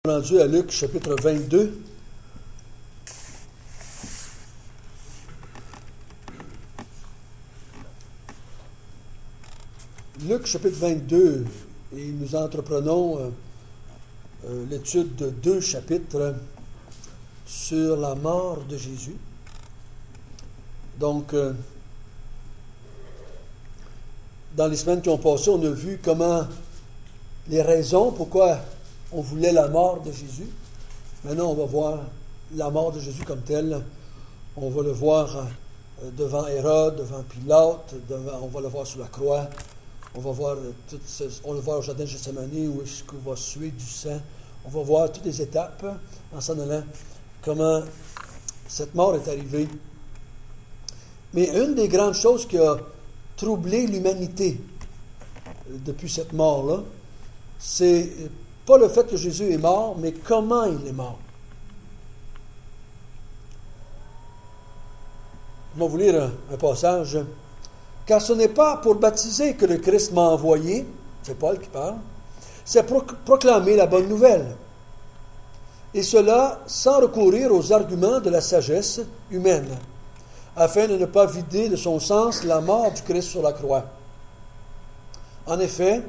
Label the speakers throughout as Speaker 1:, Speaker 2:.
Speaker 1: Rendu à Luc, chapitre 22. Luc, chapitre 22, et nous entreprenons l'étude de 2 chapitres sur la mort de Jésus. Donc, dans les semaines qui ont passé, on a vu comment les raisons pourquoi on voulait la mort de Jésus. Maintenant, on va voir la mort de Jésus comme telle. On va le voir devant Hérode, devant Pilate, on va le voir sur la croix. On va voir on va le voir au jardin de Gethsémani où est-ce qu'il va suer du sang. On va voir toutes les étapes en s'en allant, comment cette mort est arrivée. Mais une des grandes choses qui a troublé l'humanité depuis cette mort-là, c'est pas le fait que Jésus est mort, mais comment il est mort. Je vais vous lire un passage. « Car ce n'est pas pour baptiser que le Christ m'a envoyé, » c'est Paul qui parle, « c'est proclamer la bonne nouvelle. Et cela sans recourir aux arguments de la sagesse humaine, afin de ne pas vider de son sens la mort du Christ sur la croix. En effet,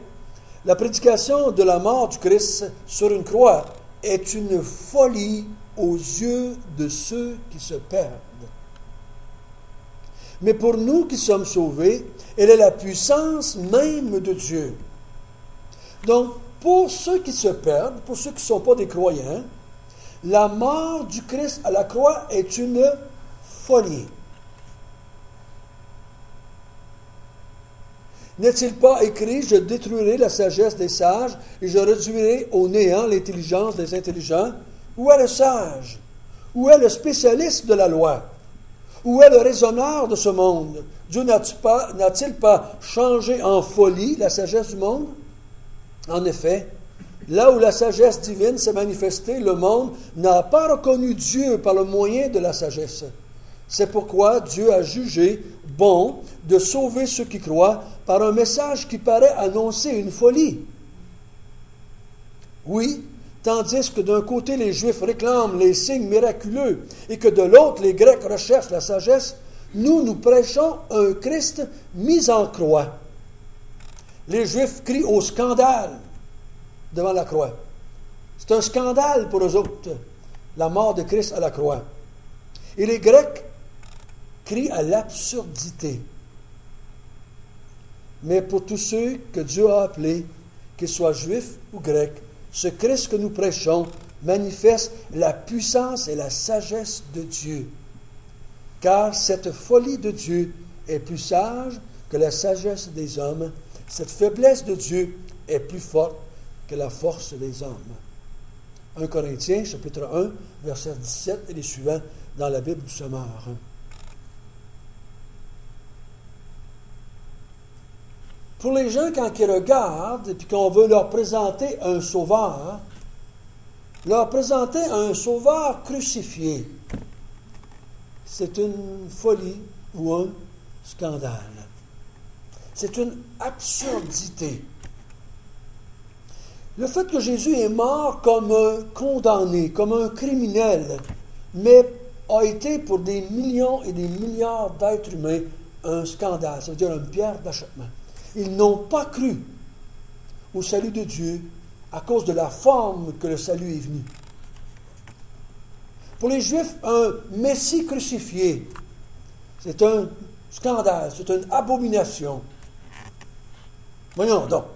Speaker 1: la prédication de la mort du Christ sur une croix est une folie aux yeux de ceux qui se perdent. Mais pour nous qui sommes sauvés, elle est la puissance même de Dieu. Donc, pour ceux qui se perdent, pour ceux qui ne sont pas des croyants, la mort du Christ à la croix est une folie. N'est-il pas écrit, je détruirai la sagesse des sages et je réduirai au néant l'intelligence des intelligents? Où est le sage? Où est le spécialiste de la loi? Où est le raisonneur de ce monde? Dieu n'a-t-il pas changé en folie la sagesse du monde? En effet, là où la sagesse divine s'est manifestée, le monde n'a pas reconnu Dieu par le moyen de la sagesse. C'est pourquoi Dieu a jugé bon de sauver ceux qui croient par un message qui paraît annoncer une folie. Oui, tandis que d'un côté les Juifs réclament les signes miraculeux et que de l'autre les Grecs recherchent la sagesse, nous prêchons un Christ mis en croix. Les Juifs crient au scandale devant la croix. C'est un scandale pour eux autres, la mort de Christ à la croix. Et les Grecs crient à l'absurdité. Mais pour tous ceux que Dieu a appelés, qu'ils soient juifs ou grecs, ce Christ que nous prêchons manifeste la puissance et la sagesse de Dieu. Car cette folie de Dieu est plus sage que la sagesse des hommes. Cette faiblesse de Dieu est plus forte que la force des hommes. 1 Corinthiens, chapitre 1, verset 17 et les suivants dans la Bible du Sommeur. Pour les gens, quand ils regardent et qu'on veut leur présenter un sauveur, leur présenter un sauveur crucifié, c'est une folie ou un scandale. C'est une absurdité. Le fait que Jésus est mort comme un condamné, comme un criminel, mais a été pour des millions et des milliards d'êtres humains un scandale, ça veut dire une pierre d'achoppement. Ils n'ont pas cru au salut de Dieu à cause de la forme que le salut est venu. Pour les Juifs, un Messie crucifié, c'est un scandale, c'est une abomination. Voyons donc.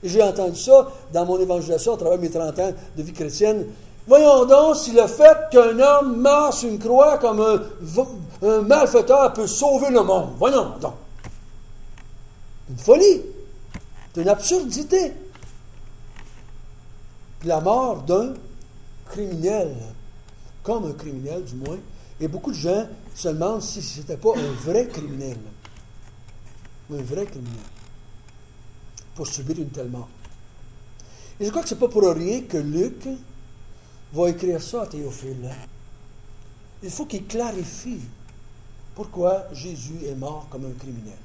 Speaker 1: Et j'ai entendu ça dans mon évangélisation à travers mes 30 ans de vie chrétienne. Voyons donc si le fait qu'un homme meure sur une croix comme un malfaiteur peut sauver le monde. Voyons donc. Une folie, c'est une absurdité. La mort d'un criminel, comme un criminel du moins, et beaucoup de gens se demandent si ce n'était pas un vrai criminel. Un vrai criminel. Pour subir une telle mort. Et je crois que ce n'est pas pour rien que Luc va écrire ça à Théophile. Il faut qu'il clarifie pourquoi Jésus est mort comme un criminel.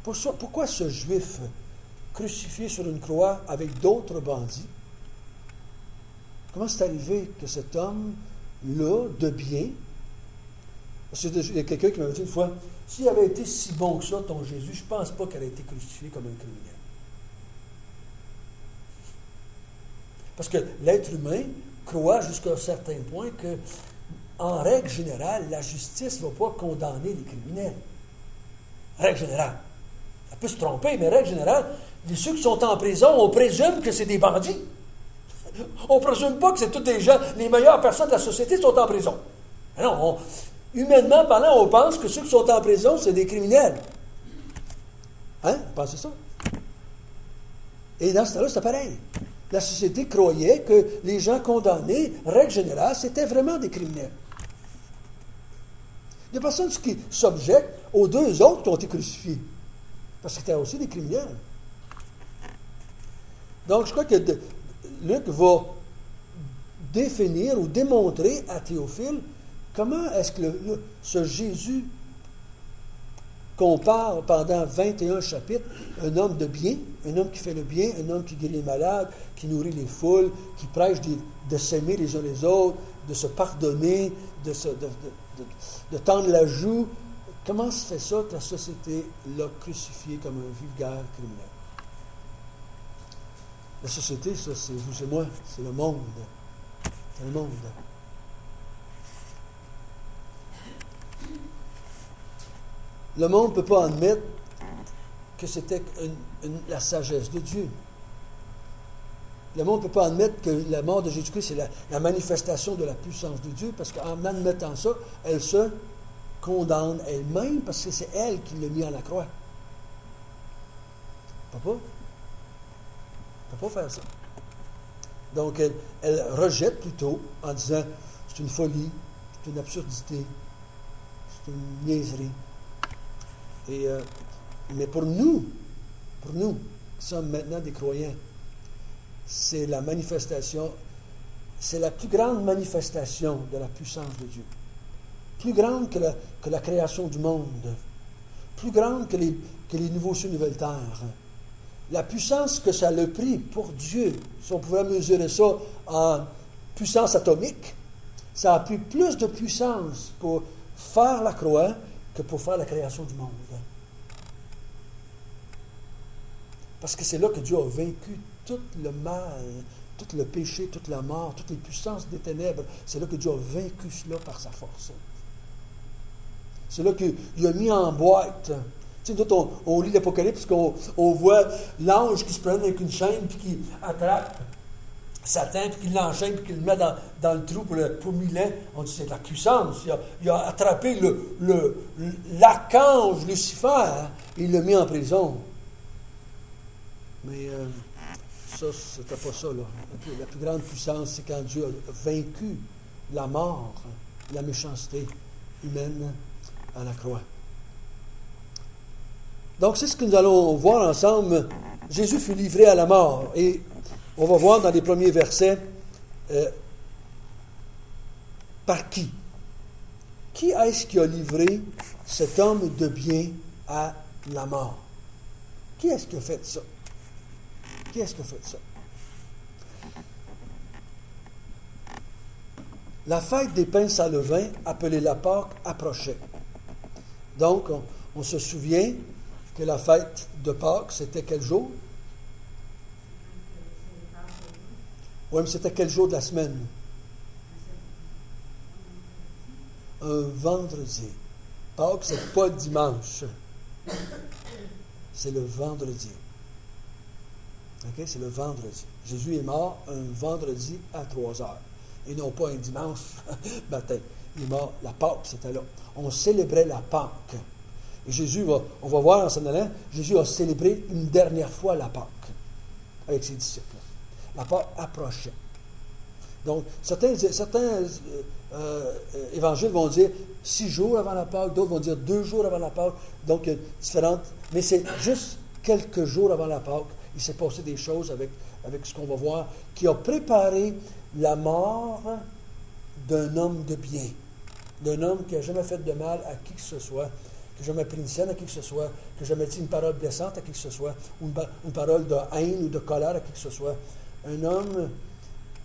Speaker 1: Pourquoi ce juif crucifié sur une croix avec d'autres bandits. Comment c'est arrivé que cet homme-là, de bien, parce qu'il y a quelqu'un qui m'avait dit une fois, s'il avait été si bon que ça, ton Jésus, je ne pense pas qu'il aurait été crucifié comme un criminel. Parce que l'être humain croit jusqu'à un certain point que, en règle générale, la justice ne va pas condamner les criminels. Règle générale. Elle peut se tromper, mais règle générale, ceux qui sont en prison, on présume que c'est des bandits. On ne présume pas que c'est tous des gens, les meilleures personnes de la société sont en prison. Non, humainement parlant, on pense que ceux qui sont en prison, c'est des criminels. Hein? Vous pensez ça? Et dans ce temps-là, c'est pareil. La société croyait que les gens condamnés, règle générale, c'était vraiment des criminels. Il y a personne qui s'objecte aux deux autres qui ont été crucifiés. Parce que c'était aussi des criminels. Donc, je crois que Luc va définir ou démontrer à Théophile comment est-ce que ce Jésus qu'on parle pendant 21 chapitres, un homme de bien, un homme qui fait le bien, un homme qui guérit les malades, qui nourrit les foules, qui prêche de s'aimer les uns les autres, de se pardonner, de tendre la joue. Comment se fait ça que la société l'a crucifié comme un vulgaire criminel? La société, ça, c'est vous et moi, c'est le monde. C'est le monde. Le monde ne peut pas admettre que c'était la sagesse de Dieu. Le monde ne peut pas admettre que la mort de Jésus-Christ, c'est la manifestation de la puissance de Dieu, parce qu'en admettant ça, elle se condamne elle-même, parce que c'est elle qui l'a mis à la croix. Papa? Elle ne peut pas faire ça. Donc, elle rejette plutôt en disant, c'est une folie, c'est une absurdité, c'est une niaiserie. Mais pour nous qui sommes maintenant des croyants, c'est la manifestation, c'est la plus grande manifestation de la puissance de Dieu. Plus grande que la création du monde. Plus grande que les nouveaux cieux, nouvelles terres. La puissance que ça a pris pour Dieu, si on pouvait mesurer ça en puissance atomique, ça a pris plus de puissance pour faire la croix que pour faire la création du monde. Parce que c'est là que Dieu a vaincu tout le mal, tout le péché, toute la mort, toutes les puissances des ténèbres. C'est là que Dieu a vaincu cela par sa force. C'est là qu'il a mis en boîte. Tu sais, nous, on lit l'Apocalypse, on voit l'ange qui se promène avec une chaîne, puis qui attrape Satan, puis qui l'enchaîne, puis qui le met dans le trou pour 1000 ans. On dit c'est de la puissance. Il a attrapé l'archange Lucifer, et il l'a mis en prison. Mais ça, c'était pas ça, là. La plus grande puissance, c'est quand Dieu a vaincu la mort, la méchanceté humaine à la croix. Donc, c'est ce que nous allons voir ensemble. Jésus fut livré à la mort. Et on va voir dans les premiers versets par qui. Qui est-ce qui a livré cet homme de bien à la mort? Qui est-ce qui a fait ça? Qui est-ce qui a fait ça? La fête des pains sans levain, appelée la Pâque, approchait. Donc, on se souvient que la fête de Pâques, c'était quel jour? Oui, mais c'était quel jour de la semaine? Un vendredi. Pâques, c'est pas le dimanche. C'est le vendredi. OK? C'est le vendredi. Jésus est mort un vendredi à 3 heures. Et non pas un dimanche matin. Il est mort, la Pâque, c'était là. On célébrait la Pâque. Et Jésus, on va voir en s'en allant, Jésus a célébré une dernière fois la Pâque avec ses disciples. La Pâque approchait. Donc, certains évangiles vont dire 6 jours avant la Pâque, d'autres vont dire 2 jours avant la Pâque. Donc, différentes. Mais c'est juste quelques jours avant la Pâque. Il s'est passé des choses avec ce qu'on va voir, qui a préparé la mort d'un homme de bien, d'un homme qui n'a jamais fait de mal à qui que ce soit, que jamais pris une scène à qui que ce soit, que jamais dit une parole blessante à qui que ce soit, ou une parole de haine ou de colère à qui que ce soit. Un homme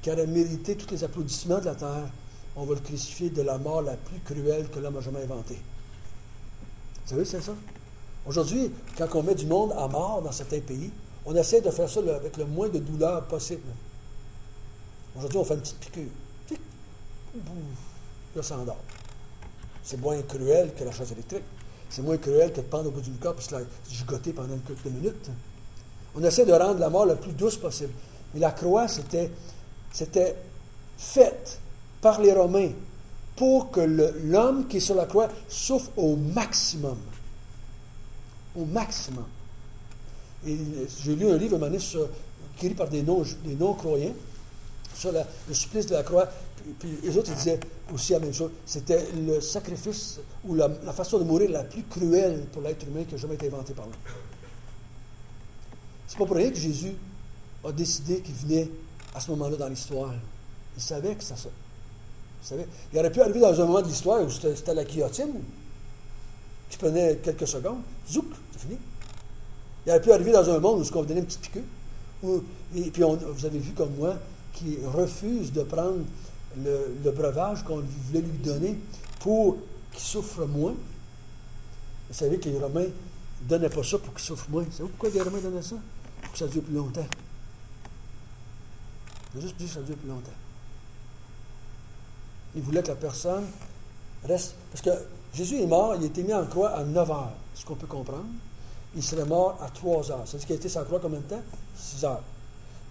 Speaker 1: qui aurait mérité tous les applaudissements de la terre, on va le crucifier de la mort la plus cruelle que l'homme a jamais inventée. Vous savez, c'est ça? Aujourd'hui, quand on met du monde à mort dans certains pays, on essaie de faire ça avec le moins de douleur possible. Aujourd'hui, on fait une petite piqûre. Tic, là, ça endort. C'est moins cruel que la chaise électrique. C'est moins cruel que de pendre au bout d'une corde et se la gigoter pendant une couple de minutes. On essaie de rendre la mort la plus douce possible. Mais la croix, c'était faite par les Romains pour que l'homme qui est sur la croix souffre au maximum. Au maximum. Et j'ai lu un livre un moment donné écrit par des non-croyants sur le supplice de la croix. Puis les autres ils disaient aussi la même chose. C'était le sacrifice ou la façon de mourir la plus cruelle pour l'être humain qui a jamais été inventée par l'homme. C'est pas pour rien que Jésus a décidé qu'il venait à ce moment-là dans l'histoire. Il savait que c'était ça. Il savait. Il aurait pu arriver dans un moment de l'histoire où c'était la guillotine, qui prenait quelques secondes. Zouk, c'est fini. Il aurait pu arriver dans un monde où on vous donnait une petite piqûre. Et puis vous avez vu comme moi, qui refuse de prendre le breuvage qu'on voulait lui donner pour qu'il souffre moins. Vous savez que les Romains ne donnaient pas ça pour qu'il souffre moins. Vous savez pourquoi les Romains donnaient ça? Pour que ça dure plus longtemps. Ils ont juste dit que ça dure plus longtemps. Ils voulaient que la personne reste... Parce que Jésus est mort, il a été mis en croix à 9 heures, ce qu'on peut comprendre. Il serait mort à 3 heures. Ça veut dire qu'il a été sur la croix combien de temps? 6 heures.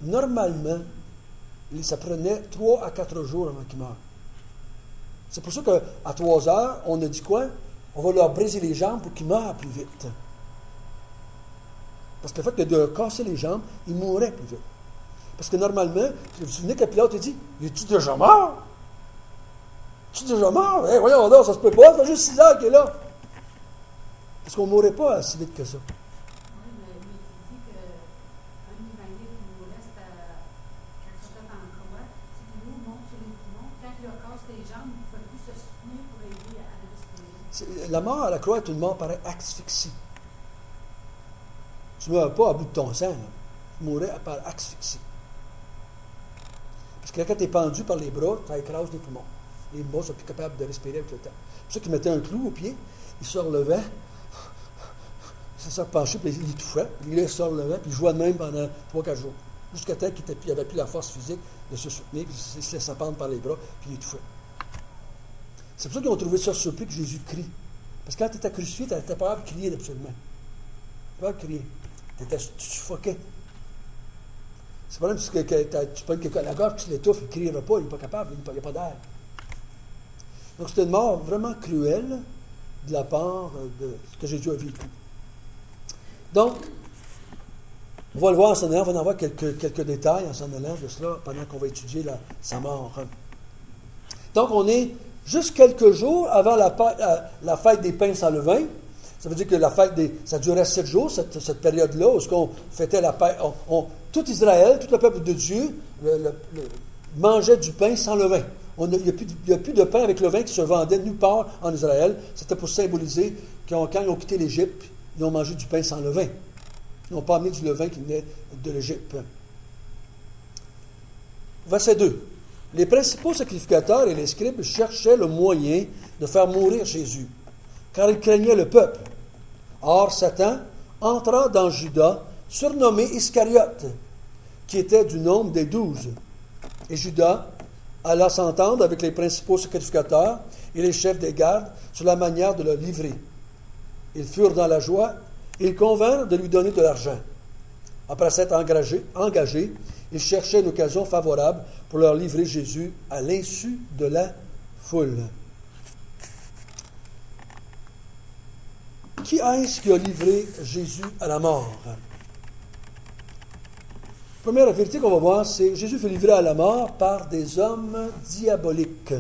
Speaker 1: Normalement, ça prenait 3 à 4 jours avant qu'il meure. C'est pour ça qu'à 3 heures, on a dit quoi? On va leur briser les jambes pour qu'ils meurent plus vite. Parce que le fait de casser les jambes, ils mourraient plus vite. Parce que normalement, vous vous souvenez que Pilate a dit, « Es-tu déjà mort? Es-tu déjà mort? Hey, voyons donc, ça se peut pas, ça fait juste 6 heures qu'il est là. » Parce qu'on ne mourrait pas si vite que ça.
Speaker 2: Oui, mais tu dis qu'un évangile qui nous reste quand il se fait en croix, c'est que l'eau monte sur les poumons. Quand il leur casse les jambes, il ne faut plus se soutenir pour aider à respirer.
Speaker 1: La mort à la croix est une mort par asphyxie. Tu ne meurs pas à bout de ton sang. Là. Tu mourrais par asphyxie. Parce que quand tu es pendu par les bras, ça écrase les poumons. Les poumons sont plus capables de respirer avec le temps. C'est pour ça qu'ils mettaient un clou au pied, ils se relevaient, c'est ça penché, puis il étouffait, puis il se relevait, puis il jouait de même pendant 3-4 jours. Jusqu'à temps qu'il n'avait plus la force physique de se soutenir, puis il se laissait pendre par les bras, puis il étouffait. C'est pour ça qu'ils ont trouvé ça surpris que Jésus crie. Parce que quand tu étais crucifié, tu n'étais pas capable de crier absolument. Tu n'étais pas capable de crier. Tu suffoquais. C'est pas même si tu pognes quelqu'un à la gorge, tu l'étouffes, il ne criera pas, il n'est pas capable, il n'y a pas d'air. Donc c'était une mort vraiment cruelle de la part de ce que Jésus a vécu. Donc, on va le voir en s'en allant, on va en avoir quelques détails en s'en allant de cela pendant qu'on va étudier sa mort. Donc, on est juste quelques jours avant la fête des pains sans levain. Ça veut dire que ça durait 7 jours, cette période-là, où on fêtait la fête. Tout Israël, tout le peuple de Dieu, mangeait du pain sans levain. Il n'y a plus de pain avec levain qui se vendait nulle part en Israël. C'était pour symboliser quand ils ont quitté l'Égypte, ils ont mangé du pain sans levain. Ils n'ont pas amené du levain qui venait de l'Égypte. Verset 2. Les principaux sacrificateurs et les scribes cherchaient le moyen de faire mourir Jésus, car ils craignaient le peuple. Or, Satan entra dans Judas, surnommé Iscariote, qui était du nombre des 12. Et Judas alla s'entendre avec les principaux sacrificateurs et les chefs des gardes sur la manière de le livrer. Ils furent dans la joie et ils convinrent de lui donner de l'argent. Après s'être engagés, ils cherchaient une occasion favorable pour leur livrer Jésus à l'insu de la foule. Qui est-ce qui a livré Jésus à la mort? La première vérité qu'on va voir, c'est que Jésus fut livré à la mort par des hommes diaboliques.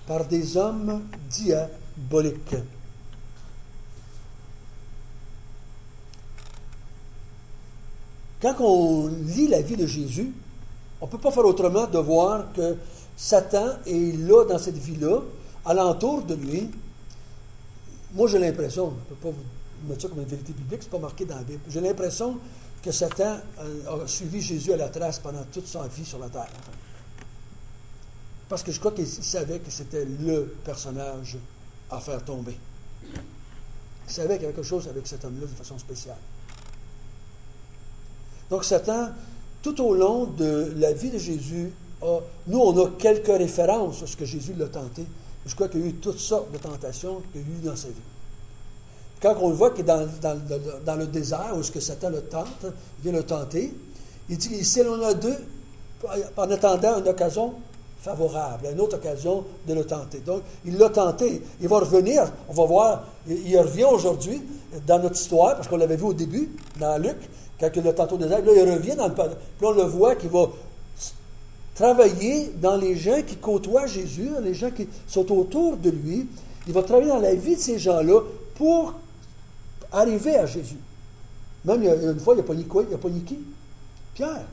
Speaker 1: Par des hommes diaboliques. Quand on lit la vie de Jésus, on ne peut pas faire autrement de voir que Satan est là dans cette vie-là, alentour de lui, moi j'ai l'impression, je ne peux pas vous mettre ça comme une vérité biblique, c'est pas marqué dans la Bible, j'ai l'impression que Satan a suivi Jésus à la trace pendant toute sa vie sur la terre. Parce que je crois qu'il savait que c'était le personnage à faire tomber. Il savait qu'il y avait quelque chose avec cet homme-là de façon spéciale. Donc Satan, tout au long de la vie de Jésus, nous on a quelques références sur ce que Jésus l'a tenté. Je crois qu'il y a eu toutes sortes de tentations qu'il y a eu dans sa vie. Quand on le voit qu'il est dans le désert, où est-ce que Satan le tente, il vient le tenter, il dit qu'il s'éloigna d'eux en attendant une occasion favorable, une autre occasion de le tenter. Donc, il l'a tenté. Il va revenir, on va voir, il revient aujourd'hui dans notre histoire, parce qu'on l'avait vu au début, dans Luc, quand il l'a tenté au désert. Là, il revient dans le Puis là, on le voit qu'il va travailler dans les gens qui côtoient Jésus, les gens qui sont autour de lui. Il va travailler dans la vie de ces gens-là pour arriver à Jésus. Même une fois, il a pogné quoi? Il a pogné qui? Pierre.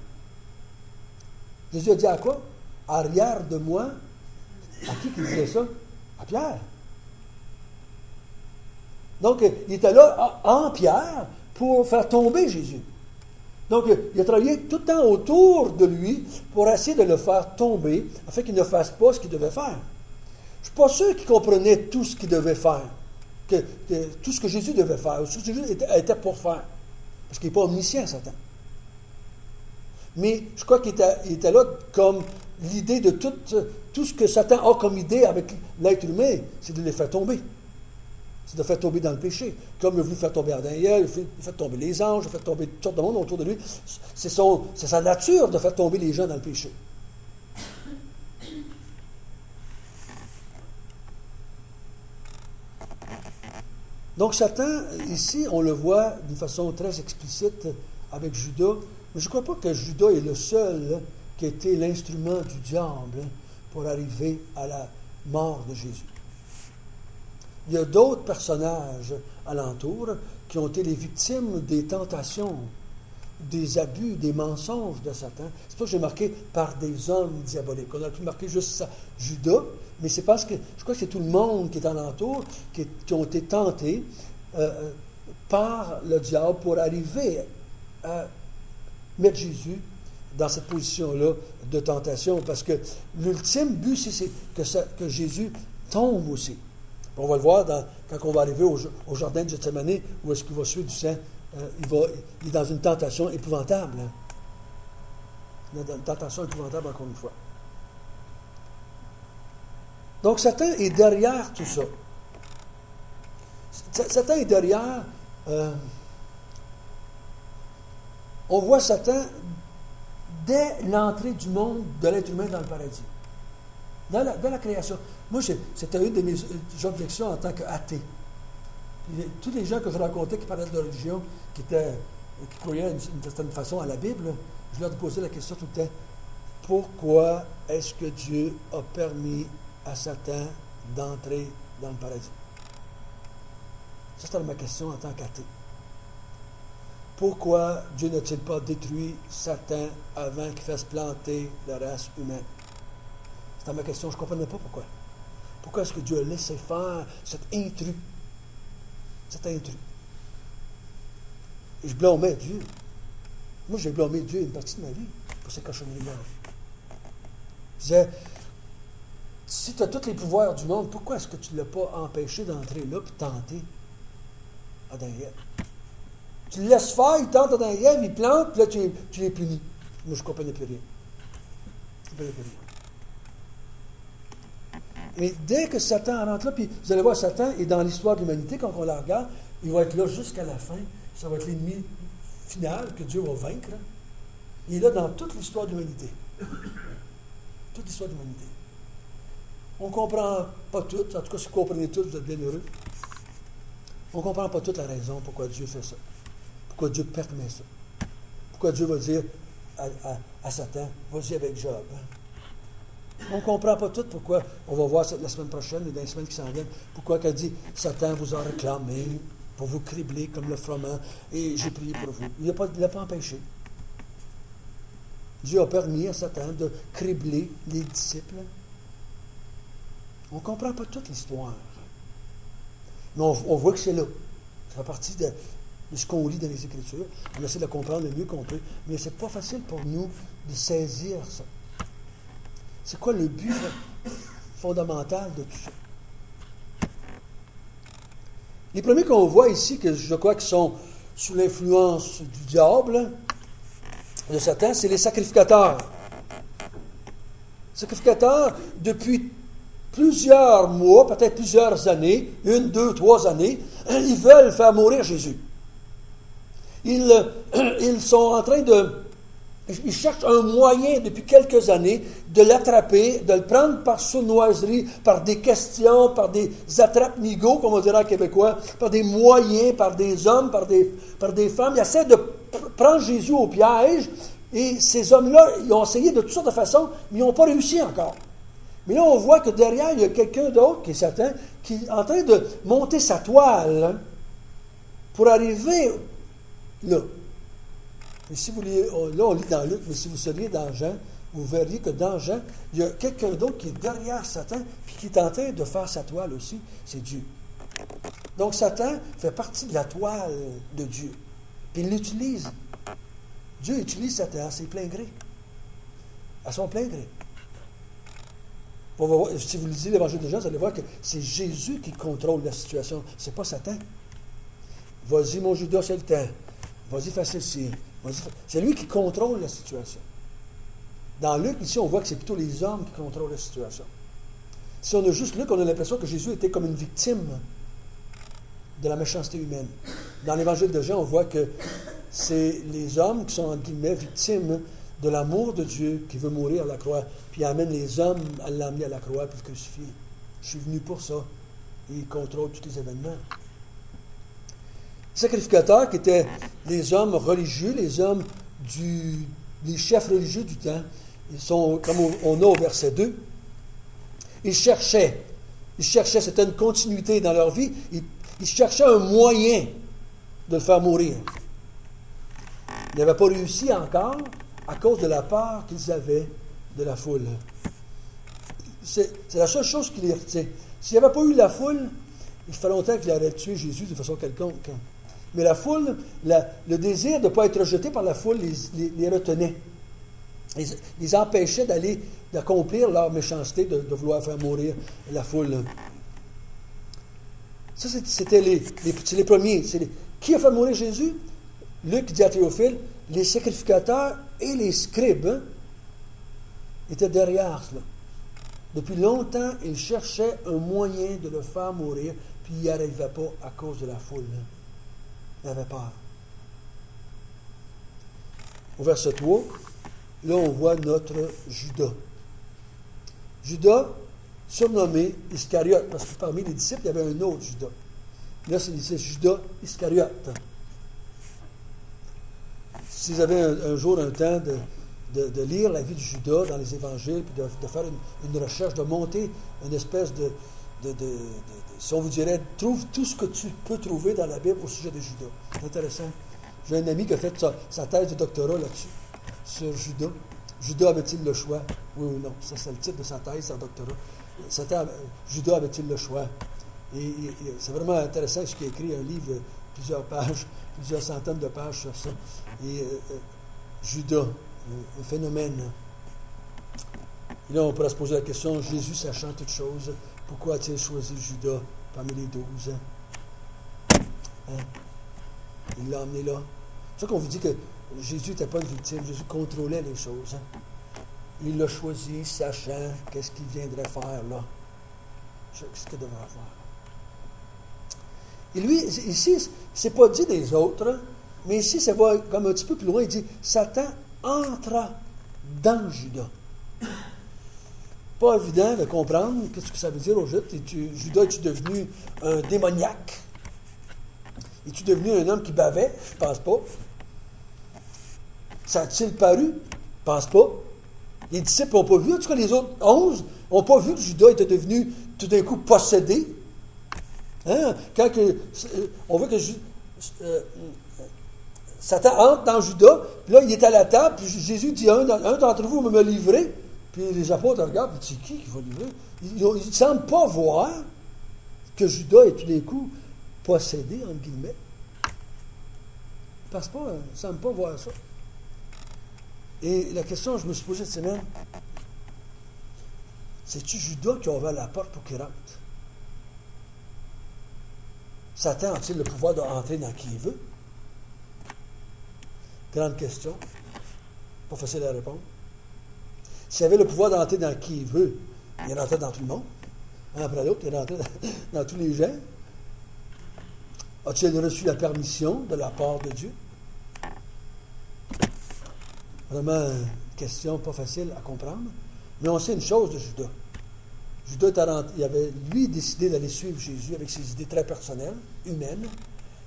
Speaker 1: Jésus a dit à quoi? Arrière de moi. À qui disait ça? À Pierre. Donc, il était là en Pierre pour faire tomber Jésus. Donc, il a travaillé tout le temps autour de lui pour essayer de le faire tomber, afin qu'il ne fasse pas ce qu'il devait faire. Je ne suis pas sûr qu'il comprenait tout ce qu'il devait faire, tout ce que Jésus devait faire, tout ce que Jésus était pour faire. Parce qu'il n'est pas omniscient, Satan. Mais je crois qu'il était là comme l'idée de tout ce que Satan a comme idée avec l'être humain, c'est de les faire tomber. C'est de faire tomber dans le péché. Comme il a voulu faire tomber Adam et Ève, il a fait tomber les anges, il a fait tomber toutes sortes de monde autour de lui. C'est sa nature de faire tomber les gens dans le péché. Donc Satan, ici, on le voit d'une façon très explicite avec Judas. Mais je ne crois pas que Judas est le seul qui a été l'instrument du diable pour arriver à la mort de Jésus. Il y a d'autres personnages alentour qui ont été les victimes des tentations, des abus, des mensonges de Satan. C'est pour ça que j'ai marqué par des hommes diaboliques. On a pu marquer juste ça, Judas, mais c'est parce que je crois que c'est tout le monde qui est alentour qui ont été tentés par le diable pour arriver à mettre Jésus dans cette position-là de tentation, parce que l'ultime but, c'est que Jésus tombe aussi. On va le voir quand on va arriver au jardin de Gethsémani, où est-ce qu'il va suer du sang. Il est dans une tentation épouvantable. Une tentation épouvantable, encore une fois. Donc, Satan est derrière tout ça. Satan est derrière... on voit Satan dès l'entrée du monde de l'être humain dans le paradis. Dans la création. Moi, c'était une de mes objections en tant qu'athée. Tous les gens que je rencontrais qui parlaient de religion, qui croyaient d'une certaine façon à la Bible, je leur posais la question tout le temps, pourquoi est-ce que Dieu a permis à Satan d'entrer dans le paradis? Ça, c'était ma question en tant qu'athée. Pourquoi Dieu n'a-t-il pas détruit Satan avant qu'il fasse planter la race humaine? C'était ma question, je ne comprenais pas pourquoi. Pourquoi est-ce que Dieu a laissé faire cet intrus? Cet intrus. Et je blâmais Dieu. Moi, j'ai blâmé Dieu une partie de ma vie pour ces cochonneries-là. Je disais, si tu as tous les pouvoirs du monde, pourquoi est-ce que tu ne l'as pas empêché d'entrer là et tenter Adam et Ève? Tu le laisses faire, il tente Adam et Ève, il plante, puis là, tu les punis. Moi, je ne comprenais plus rien. Je ne comprenais plus rien. Mais dès que Satan rentre là, puis vous allez voir, Satan est dans l'histoire de l'humanité, quand on la regarde, il va être là jusqu'à la fin. Ça va être l'ennemi final que Dieu va vaincre. Il est là dans toute l'histoire de l'humanité. Toute l'histoire de l'humanité. On ne comprend pas tout. En tout cas, si vous comprenez tout, vous êtes bien heureux. On ne comprend pas toute la raison pourquoi Dieu fait ça. Pourquoi Dieu permet ça. Pourquoi Dieu va dire à Satan, vas-y avec Job. On ne comprend pas tout pourquoi, on va voir la semaine prochaine et dans les semaines qui s'en viennent, pourquoi qu'elle dit, Satan vous a réclamé pour vous cribler comme le froment et j'ai prié pour vous. Il ne l'a pas empêché. Dieu a permis à Satan de cribler les disciples. On ne comprend pas toute l'histoire. Mais on voit que c'est là. Ça fait partie de ce qu'on lit dans les Écritures. On essaie de la comprendre le mieux qu'on peut. Mais c'est pas facile pour nous de saisir ça. C'est quoi le but fondamental de tout ça? Les premiers qu'on voit ici, que je crois qu'ils sont sous l'influence du diable, de Satan, c'est les sacrificateurs. Sacrificateurs, depuis plusieurs mois, peut-être plusieurs années, 1, 2, 3 années, ils veulent faire mourir Jésus. Ils sont en train ils cherchent un moyen depuis quelques années de l'attraper, de le prendre par sournoiserie, par des questions, par des attrape-nigots, comme on dirait en québécois, par des moyens, par des hommes, par des femmes. Ils essaient de prendre Jésus au piège, et ces hommes-là, ils ont essayé de toutes sortes de façons, mais ils n'ont pas réussi encore. Mais là, on voit que derrière, il y a quelqu'un d'autre, qui est Satan, qui est en train de monter sa toile pour arriver là. Et si vous lisez, là, on lit dans Luc, mais si vous seriez dans Jean, vous verriez que dans Jean, il y a quelqu'un d'autre qui est derrière Satan, puis qui est en train de faire sa toile aussi, c'est Dieu. Donc, Satan fait partie de la toile de Dieu. Puis il l'utilise. Dieu utilise Satan à ses plein gré. À son plein gré. Si vous lisez l'Évangile de Jean, vous allez voir que c'est Jésus qui contrôle la situation. C'est pas Satan. Vas-y, mon Judas, c'est le temps. Vas-y, fais ceci. C'est lui qui contrôle la situation. Dans Luc, ici, on voit que c'est plutôt les hommes qui contrôlent la situation. Si on a juste Luc, on a l'impression que Jésus était comme une victime de la méchanceté humaine. Dans l'Évangile de Jean, on voit que c'est les hommes qui sont, entre guillemets, victimes de l'amour de Dieu qui veut mourir à la croix, puis il amène les hommes à l'amener à la croix puis le crucifier. Je suis venu pour ça. Et il contrôle tous les événements. Les sacrificateurs, qui étaient les hommes religieux, les hommes les chefs religieux du temps, ils sont, comme on a au verset 2, ils cherchaient, c'était une continuité dans leur vie, ils cherchaient un moyen de le faire mourir. Ils n'avaient pas réussi encore à cause de la peur qu'ils avaient de la foule. C'est la seule chose qui les retient. S'il n'y avait pas eu la foule, il fait longtemps qu'il aurait tué Jésus de façon quelconque. Mais la foule, le désir de ne pas être rejeté par la foule les retenait. Les empêchait d'accomplir leur méchanceté, de vouloir faire mourir la foule. Ça, c'était les premiers. Qui a fait mourir Jésus? Luc dit à Théophile, les sacrificateurs et les scribes étaient derrière cela. Depuis longtemps, ils cherchaient un moyen de le faire mourir, puis ils n'y arrivaient pas à cause de la foule. Ils avaient peur. Au verset 3, là, on voit notre Judas. Judas, surnommé Iscariote, parce que parmi les disciples, il y avait un autre Judas. Là, c'est Judas Iscariote. Si vous avez un jour un temps de lire la vie de Judas dans les évangiles, puis de faire une recherche, de monter une espèce de si on vous dirait, trouve tout ce que tu peux trouver dans la Bible au sujet de Judas. C'est intéressant. J'ai un ami qui a fait sa thèse de doctorat là-dessus, sur Judas. Judas avait-il le choix? Oui ou non? Ça, c'est le titre de sa thèse, son doctorat. Judas avait-il le choix? Et c'est vraiment intéressant ce qu'il a écrit, un livre de plusieurs pages, plusieurs centaines de pages sur ça. Et Judas, un phénomène. Et là, on pourrait se poser la question, Jésus sachant toutes choses, pourquoi a-t-il choisi Judas parmi les 12? Il l'a emmené là. C'est ça qu'on vous dit que Jésus n'était pas une victime, Jésus contrôlait les choses. Il l'a choisi, sachant qu'est-ce qu'il viendrait faire là. Qu'est-ce qu'il devrait faire. Et lui, ici, c'est pas dit des autres, mais ici, ça va comme un petit peu plus loin. Il dit, Satan entra dans Judas. Pas évident de comprendre qu'est-ce que ça veut dire au juste. Judas, es-tu devenu un démoniaque? Es-tu devenu un homme qui bavait? Je ne pense pas. Ça a-t-il paru? Je ne pense pas. Les disciples n'ont pas vu. En tout cas, les autres 11 n'ont pas vu que Judas était devenu tout d'un coup possédé. Quand on voit que Satan entre dans Judas, puis là, il est à la table, puis Jésus dit, un d'entre vous va me livrer. Puis les apôtres regardent, c'est qui va livrer? Ils ne semblent pas voir que Judas est tout d'un coup possédé, entre guillemets. Parce pas, ne semble pas voir ça. Et la question que je me suis posée cette semaine, c'est-tu Judas qui a ouvert la porte pour qu'il rentre? Satan a-t-il le pouvoir d'entrer dans qui il veut? Grande question. Pas facile à répondre. S'il avait le pouvoir d'entrer dans qui il veut, il rentrait dans tout le monde. Un après l'autre, il rentrait dans tous les gens. A-t-il reçu la permission de la part de Dieu? Vraiment une question pas facile à comprendre. Mais on sait une chose de Judas. Judas, il avait, lui, décidé d'aller suivre Jésus avec ses idées très personnelles, humaines.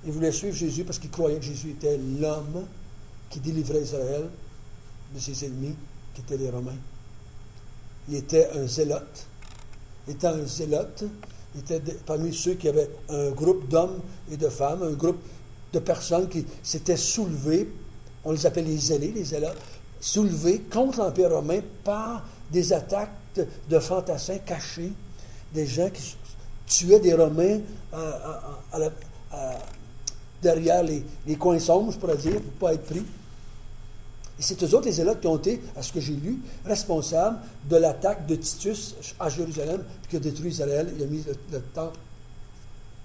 Speaker 1: Il voulait suivre Jésus parce qu'il croyait que Jésus était l'homme qui délivrait Israël de ses ennemis, qui étaient les Romains. Il était un zélote. Étant un zélote, il était parmi ceux qui avaient un groupe d'hommes et de femmes, un groupe de personnes qui s'étaient soulevées, on les appelait les zélés, les zélotes, soulevés contre l'Empire romain par des attaques de fantassins cachés, des gens qui tuaient des Romains derrière les coins sombres, je pourrais dire, pour ne pas être pris. Et c'est eux autres, les Zélotes, qui ont été, à ce que j'ai lu, responsables de l'attaque de Titus à Jérusalem, qui a détruit Israël. Il a mis le temple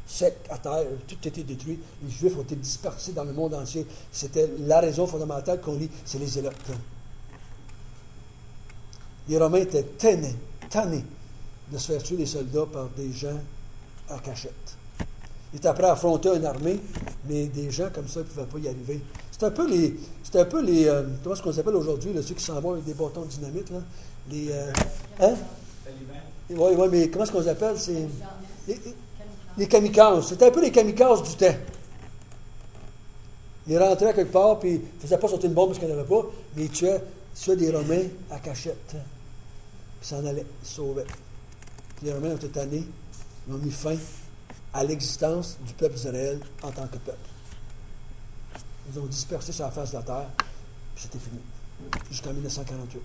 Speaker 1: sec à terre, tout a été détruit. Les Juifs ont été dispersés dans le monde entier. C'était la raison fondamentale qu'on lit, c'est les Zélotes. Les Romains étaient tannés de se faire tuer des soldats par des gens en cachette. Ils étaient prêts à affronter une armée, mais des gens comme ça ne pouvaient pas y arriver. C'est un peu les comment est-ce qu'on s'appelle aujourd'hui, là, ceux qui s'en vont avec des bâtons de dynamite, là? Les, hein? Oui, mais comment est-ce qu'on les appelle? C'est les kamikazes. C'était un peu les kamikazes du temps. Ils rentraient quelque part, puis ils ne faisaient pas sauter une bombe parce qu'il n'y en avait pas, mais ils tuaient des Romains à cachette. Puis ils s'en allaient, ils se sauvaient. Puis les Romains ont été tannés, ils ont mis fin à l'existence du peuple d'Israël en tant que peuple. Ils ont dispersé sur la face de la terre, puis c'était fini. Jusqu'en 1948.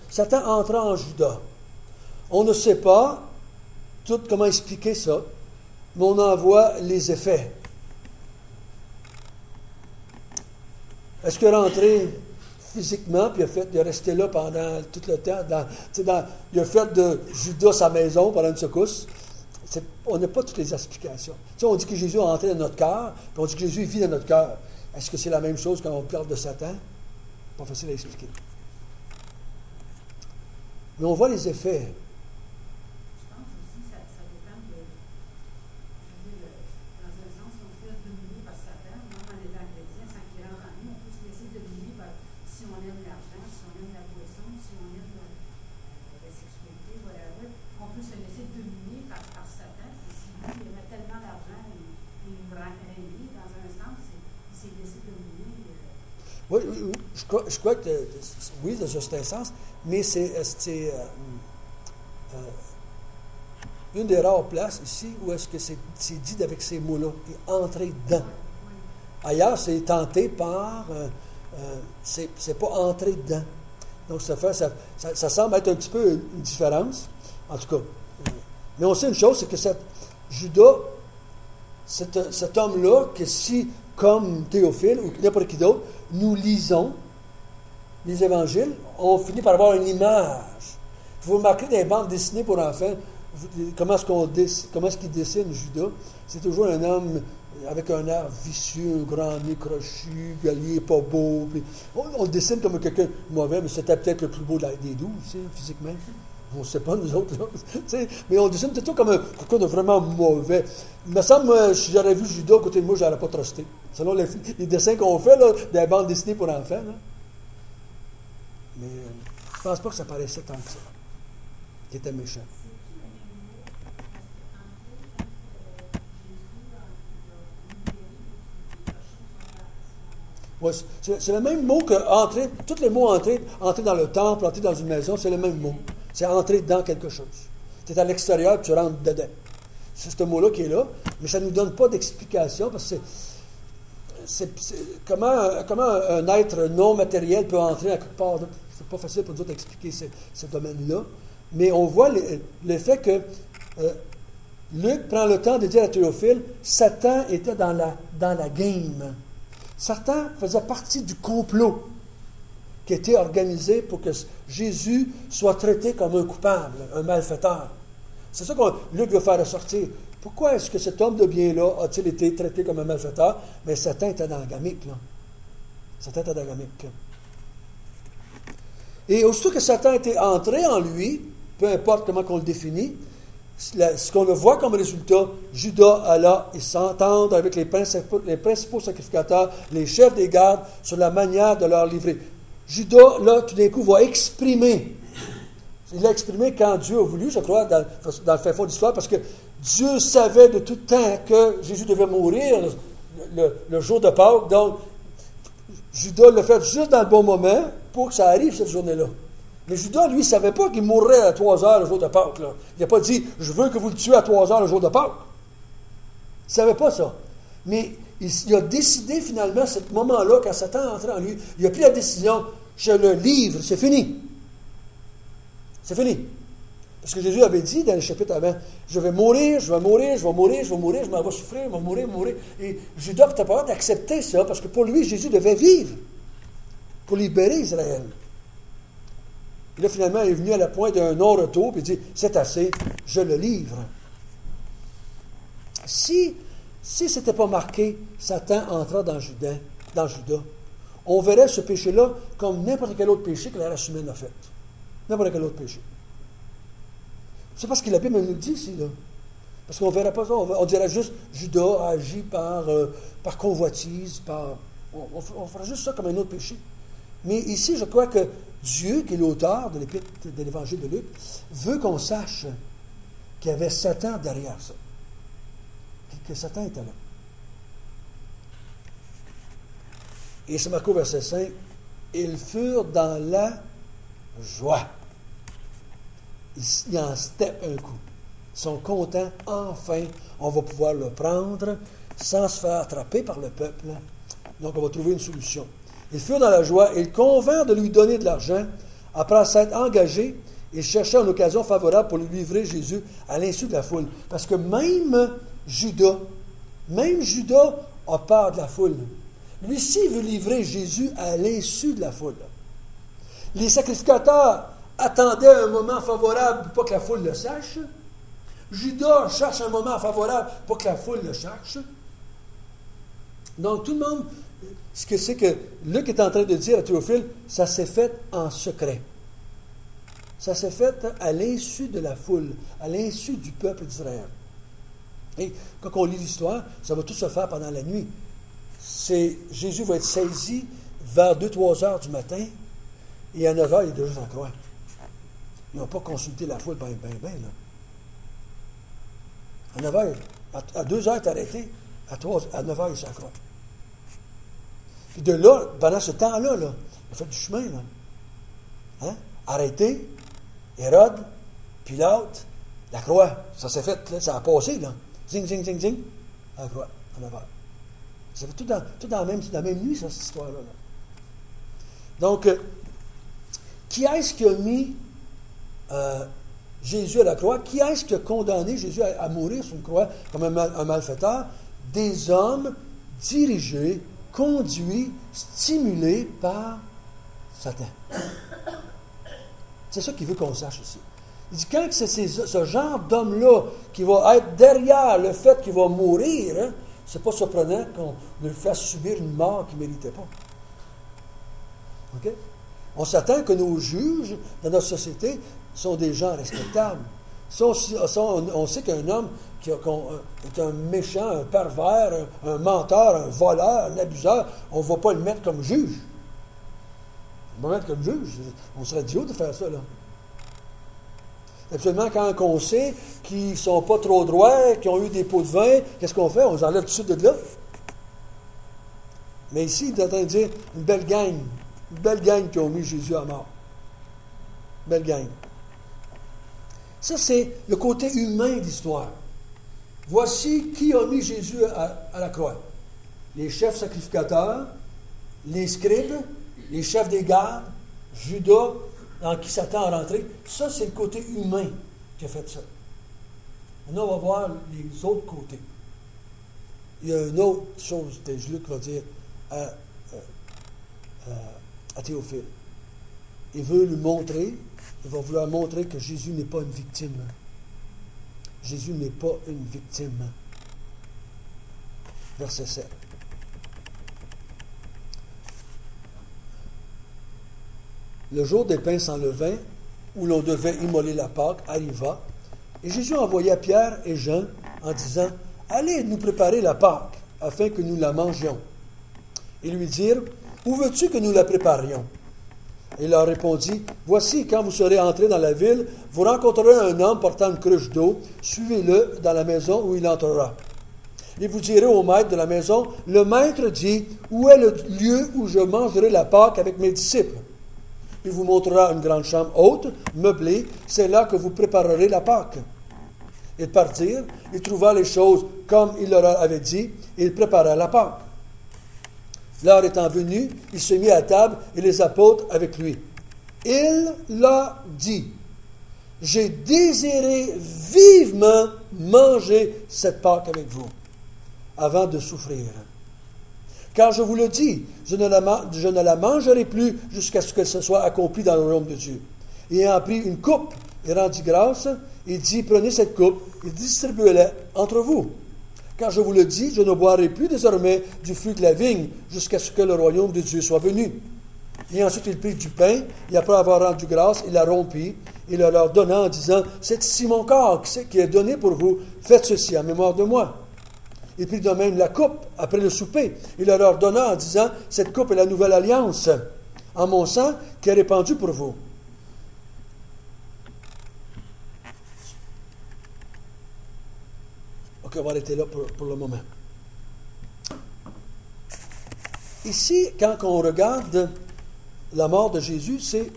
Speaker 1: Satan entra en Judas. On ne sait pas tout comment expliquer ça, mais on en voit les effets. Est-ce qu'il est rentré physiquement, puis il est resté là pendant tout le temps, il a fait de Judas sa maison pendant une secousse? On n'a pas toutes les explications. On dit que Jésus est entré dans notre cœur, puis on dit que Jésus vit dans notre cœur. Est-ce que c'est la même chose quand on parle de Satan? Pas facile à expliquer. Mais on voit les effets.
Speaker 2: Je pense aussi que ça dépend dans un sens, on se laisse dominer par Satan, même en étant chrétien, sans qu'il rentre en nous, on peut se laisser dominer par si on aime l'argent, si on aime la boisson, si on aime la sexualité, whatever. On peut se laisser dominer par Satan. Et si lui, il aimait tellement l'argent, il nous rend régné, dans un sens, il s'est laissé dominer.
Speaker 1: Oui, je crois que oui, dans un certain sens, mais c'est une des rares places ici où est-ce que c'est dit avec ces mots-là, et entrer dedans. Ailleurs, c'est tenté par, c'est pas entrer dedans. Donc ça semble être un petit peu une différence, en tout cas. Mais on sait une chose, c'est que Judas, cet homme-là, que si, comme Théophile ou n'importe qui d'autre, nous lisons les évangiles, on finit par avoir une image. Vous remarquez dans les bandes dessinées pour enfants, comment est-ce qu'il dessine Judas? C'est toujours un homme avec un air vicieux, un grand nez crochu, il n'est pas beau. Puis on le dessine comme quelqu'un de mauvais, mais c'était peut-être le plus beau des 12, physiquement. On ne sait pas, nous autres. Là, mais on le dessine plutôt comme quelqu'un de vraiment mauvais. Il me semble, si j'aurais vu Judas à côté de moi, je n'aurais pas trusté. Selon les dessins qu'on fait, là, des bandes dessinées pour enfants. Là. Mais je ne pense pas que ça paraissait tant que ça. Qu'il était méchant. Oui, c'est le même mot que entrer. Tous les mots entrer dans le temple, entrer dans une maison, c'est le même mot. C'est entrer dans quelque chose. Tu es à l'extérieur et tu rentres dedans. C'est ce mot-là qui est là, mais ça ne nous donne pas d'explication parce que comment un être non matériel peut entrer à quelque part. C'est pas facile pour nous autres d'expliquer ce domaine-là, Mais on voit le fait que Luc prend le temps de dire à Théophile, Satan était dans la game. Satan faisait partie du complot qui était organisé pour que Jésus soit traité comme un coupable, un malfaiteur. C'est ça que Luc veut faire ressortir. Pourquoi est-ce que cet homme de bien-là a-t-il été traité comme un malfaiteur? Mais Satan était dans la gamique, là. Satan était dans la gamique. Et aussitôt que Satan était entré en lui, peu importe comment on le définit, ce qu'on le voit comme résultat, Judas alla et s'entendre avec les principaux sacrificateurs, les chefs des gardes, sur la manière de leur livrer. Judas, là, tout d'un coup, va exprimer. Il l'a exprimé quand Dieu a voulu, je crois, dans le fin fond de l'histoire, parce que Dieu savait de tout temps que Jésus devait mourir le jour de Pâques. Donc, Judas l'a fait juste dans le bon moment pour que ça arrive cette journée-là. Mais Judas, lui, ne savait pas qu'il mourrait à 3 heures le jour de Pâques. Là. Il n'a pas dit « Je veux que vous le tuez à 3 heures le jour de Pâques ». Il ne savait pas ça. Mais il a décidé finalement, à ce moment-là, quand Satan est entré en lui, il a pris la décision « Je le livre, c'est fini ». C'est fini. Parce que Jésus avait dit dans le chapitre avant, je vais mourir, je m'en vais souffrir, je vais mourir. Et Judas n'était pas d'accepter ça, parce que pour lui, Jésus devait vivre pour libérer Israël. Et là, finalement, il est venu à la pointe d'un non-retour, puis il dit, c'est assez, je le livre. Si ce n'était pas marqué, Satan entra dans Judas, on verrait ce péché-là comme n'importe quel autre péché que la race humaine a fait. N'importe quel autre péché. C'est parce que la Bible nous le dit ici, là. Parce qu'on ne verrait pas ça. On dirait juste Judas a agi par convoitise, on fera juste ça comme un autre péché. Mais ici, je crois que Dieu, qui est l'auteur de l'épître de l'Évangile de Luc, veut qu'on sache qu'il y avait Satan derrière ça. Que Satan était là. Et c'est marqué au verset 5. Ils furent dans la joie. Ils en steppent un coup. Ils sont contents. Enfin, on va pouvoir le prendre sans se faire attraper par le peuple. Donc, on va trouver une solution. Ils furent dans la joie et ils convinrent de lui donner de l'argent. Après s'être engagés, ils cherchaient une occasion favorable pour lui livrer Jésus à l'insu de la foule. Parce que même Judas a peur de la foule. Lui-ci veut livrer Jésus à l'insu de la foule. Les sacrificateurs attendaient un moment favorable pour pas que la foule le sache. Judas cherche un moment favorable pour que la foule le sache. Donc tout le monde, ce que c'est que Luc est en train de dire à Théophile, ça s'est fait en secret. Ça s'est fait à l'insu de la foule, à l'insu du peuple d'Israël. Et quand on lit l'histoire, ça va tout se faire pendant la nuit. Jésus va être saisi vers 2-3 heures du matin, et à 9 heures, il est déjà sur la croix. Ils n'ont pas consulté la foule, là. À 9 heures, à 2 heures, il est arrêté, à 9 heures, il est sur la croix. Puis de là, pendant ce temps-là, il a fait du chemin, là. Hein? Arrêté, Hérode, Pilate, la croix, ça s'est fait, là, ça a passé, là. Zing, zing, zing, zing, à la croix, à 9 heures. Ça fait tout dans la même nuit, ça, cette histoire-là. Là. Donc, qui est-ce qui a mis Jésus à la croix? Qui est-ce qui a condamné Jésus à mourir sur une croix comme un malfaiteur? Des hommes dirigés, conduits, stimulés par Satan. C'est ça qu'il veut qu'on sache ici. Il dit, quand c'est ce genre d'homme-là qui va être derrière le fait qu'il va mourir, hein, c'est pas surprenant qu'on le fasse subir une mort qu'il ne méritait pas. OK? On s'attend que nos juges dans notre société sont des gens respectables. On sait qu'un homme qui est un méchant, un pervers, un menteur, un voleur, un abuseur, on ne va pas le mettre comme juge. On va le mettre comme juge. On serait idiot de faire ça, là. Absolument, quand on sait qu'ils ne sont pas trop droits, qu'ils ont eu des pots de vin, qu'est-ce qu'on fait? On les enlève tout de suite de là. Mais ici, il est en train de dire une belle gang qui ont mis Jésus à mort. Belle gang. Ça, c'est le côté humain de l'histoire. Voici qui a mis Jésus à la croix. Les chefs sacrificateurs, les scribes, les chefs des gardes, Judas dans qui Satan a rentré. Ça, c'est le côté humain qui a fait ça. Maintenant, on va voir les autres côtés. Il y a une autre chose que Luc va dire à Théophile. Il veut lui montrer, il va vouloir montrer que Jésus n'est pas une victime. Jésus n'est pas une victime. Verset 7. Le jour des pains sans levain, où l'on devait immoler la Pâque, arriva, et Jésus envoya Pierre et Jean en disant, « Allez nous préparer la Pâque, afin que nous la mangions. » Ils lui dirent, « Où veux-tu que nous la préparions? » Il leur répondit, « Voici, quand vous serez entrés dans la ville, vous rencontrerez un homme portant une cruche d'eau, suivez-le dans la maison où il entrera. Et vous direz au maître de la maison, « Le maître dit, où est le lieu où je mangerai la Pâque avec mes disciples? » Il vous montrera une grande chambre haute, meublée, c'est là que vous préparerez la Pâque. Ils partirent, il trouva les choses comme il leur avait dit, et il prépara la Pâque. L'heure étant venue, il se mit à table et les apôtres avec lui. Il leur dit, « J'ai désiré vivement manger cette Pâque avec vous, avant de souffrir. Car je vous le dis, je ne la mangerai plus jusqu'à ce que ce soit accompli dans le royaume de Dieu. » Et ayant pris une coupe, il rendit grâce, et dit, « Prenez cette coupe et distribuez-la entre vous. Car je vous le dis, je ne boirai plus désormais du fruit de la vigne jusqu'à ce que le royaume de Dieu soit venu. » Et ensuite il prit du pain, et après avoir rendu grâce, il la rompit, et le leur donna en disant, « C'est ici mon corps qui est donné pour vous, faites ceci en mémoire de moi. » Il prit de même la coupe après le souper, et le leur donna en disant, « Cette coupe est la nouvelle alliance, en mon sang qui est répandu pour vous. » Ok, on va arrêter là pour le moment. Ici, quand on regarde la mort de Jésus, c'est...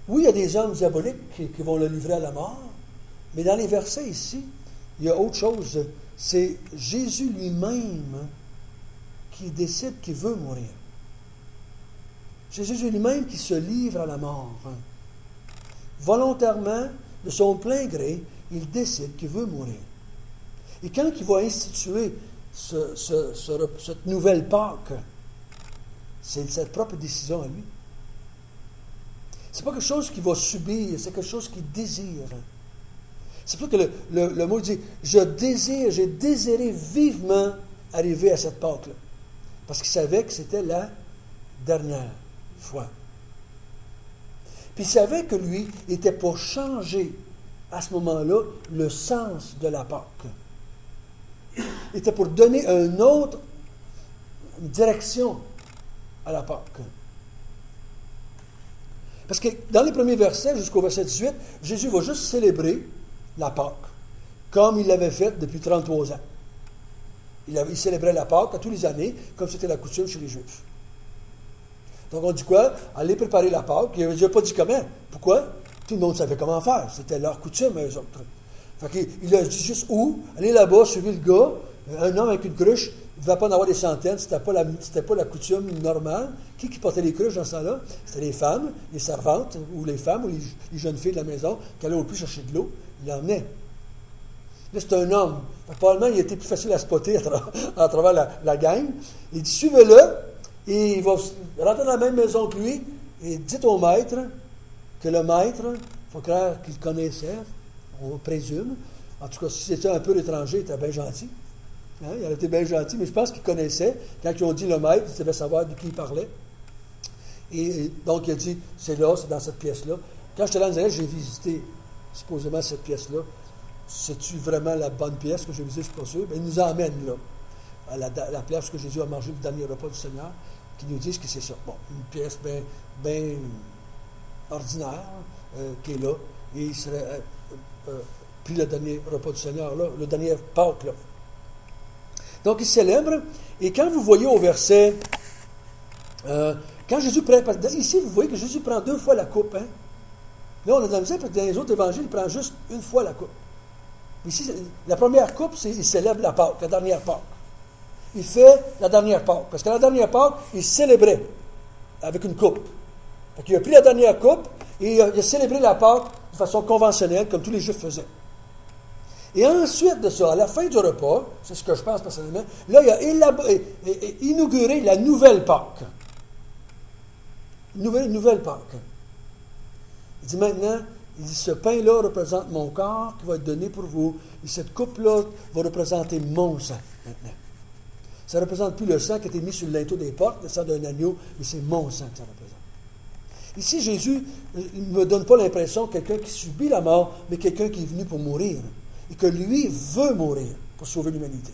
Speaker 1: Oui, il y a des hommes diaboliques qui vont le livrer à la mort, mais dans les versets ici, il y a autre chose. C'est Jésus lui-même qui décide qu'il veut mourir. C'est Jésus lui-même qui se livre à la mort. Volontairement, de son plein gré, il décide qu'il veut mourir. Et quand il va instituer cette nouvelle Pâque, c'est sa propre décision à lui. Ce n'est pas quelque chose qu'il va subir, c'est quelque chose qu'il désire. C'est pour ça que le mot dit « j'ai désiré vivement arriver à cette Pâque-là. » Parce qu'il savait que c'était la dernière fois. Puis il savait que lui était pour changer à ce moment-là le sens de la Pâque. Il était pour donner une autre direction à la Pâque. Parce que dans les premiers versets, jusqu'au verset 18, Jésus va juste célébrer la Pâque, comme il l'avait fait depuis 33 ans. Il célébrait la Pâque à tous les années, comme c'était la coutume chez les Juifs. Donc on dit quoi? Allez préparer la Pâque. Il n'avait pas dit comment. Pourquoi? Tout le monde savait comment faire. C'était leur coutume, eux autres. Fait il a dit juste où? Allez là-bas, suivez le gars. Un homme avec une cruche, il ne devait pas en avoir des centaines. C'était pas la coutume normale. Qui portait les cruches dans ce temps-là? C'était les femmes, les servantes, ou les femmes, ou les jeunes filles de la maison, qui allaient au puits chercher de l'eau. Il l'emmenait. Là, c'est un homme. Probablement, il était plus facile à spotter à travers la gang. Il dit, suivez-le, et il va rentrer dans la même maison que lui, et dites au maître que le maître, il faut croire qu'il connaissait, on présume. En tout cas, si c'était un peu l'étranger, il était bien gentil. Hein? Il a été bien gentil, mais je pense qu'il connaissait. Quand ils ont dit le maître, il devait savoir de qui il parlait. Et donc, il a dit, c'est là, c'est dans cette pièce-là. Quand j'étais là en Israël, j'ai visité supposément cette pièce-là. C'est-tu vraiment la bonne pièce que j'ai visitée? Je ne suis pas sûr. Mais il nous emmène là, à la place que Jésus a mangé le dernier repas du Seigneur, qui nous disent que c'est ça. Bon, une pièce bien ordinaire qui est là. Et il serait pris le dernier repas du Seigneur, là, le dernier Pâques, là. Donc, il célèbre. Et quand vous voyez au verset... quand Jésus prend... Ici, vous voyez que Jésus prend 2 fois la coupe. Hein? Là, on a de la misère parce que dans les autres évangiles, il prend juste 1 fois la coupe. Ici, la première coupe, c'est il célèbre la Pâque, la dernière Pâque. Il fait la dernière Pâque. Parce que la dernière Pâque, il célébrait avec une coupe. Il a pris la dernière coupe et il a célébré la Pâque de façon conventionnelle, comme tous les Juifs faisaient. Et ensuite de ça, à la fin du repas, c'est ce que je pense personnellement, là, il a inauguré la nouvelle Pâque. Nouvelle Pâque. Il dit maintenant, ce pain-là représente mon corps qui va être donné pour vous. Et cette coupe-là va représenter mon sang maintenant. Ça ne représente plus le sang qui a été mis sur le linteau des portes, le sang d'un agneau, mais c'est mon sang que ça représente. Ici, Jésus ne me donne pas l'impression de quelqu'un qui subit la mort, mais quelqu'un qui est venu pour mourir. Et que lui veut mourir pour sauver l'humanité.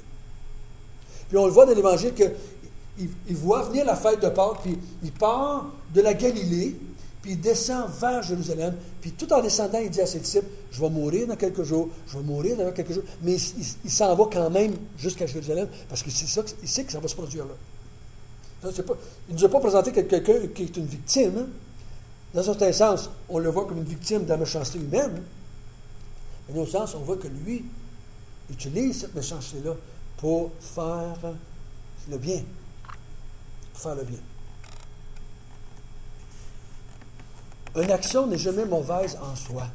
Speaker 1: Puis on le voit dans l'Évangile qu'il voit venir la fête de Pâques, puis il part de la Galilée, puis il descend vers Jérusalem, puis tout en descendant, il dit à ses disciples, je vais mourir dans quelques jours, mais il s'en va quand même jusqu'à Jérusalem, parce qu'il sait que ça va se produire là. Il ne nous a pas présenté quelqu'un qui est une victime. Hein? Dans un certain sens, on le voit comme une victime de la méchanceté humaine. Mais dans l'autre sens, on voit que lui utilise cette méchanceté-là pour faire le bien. Pour faire le bien. Une action n'est jamais mauvaise en soi.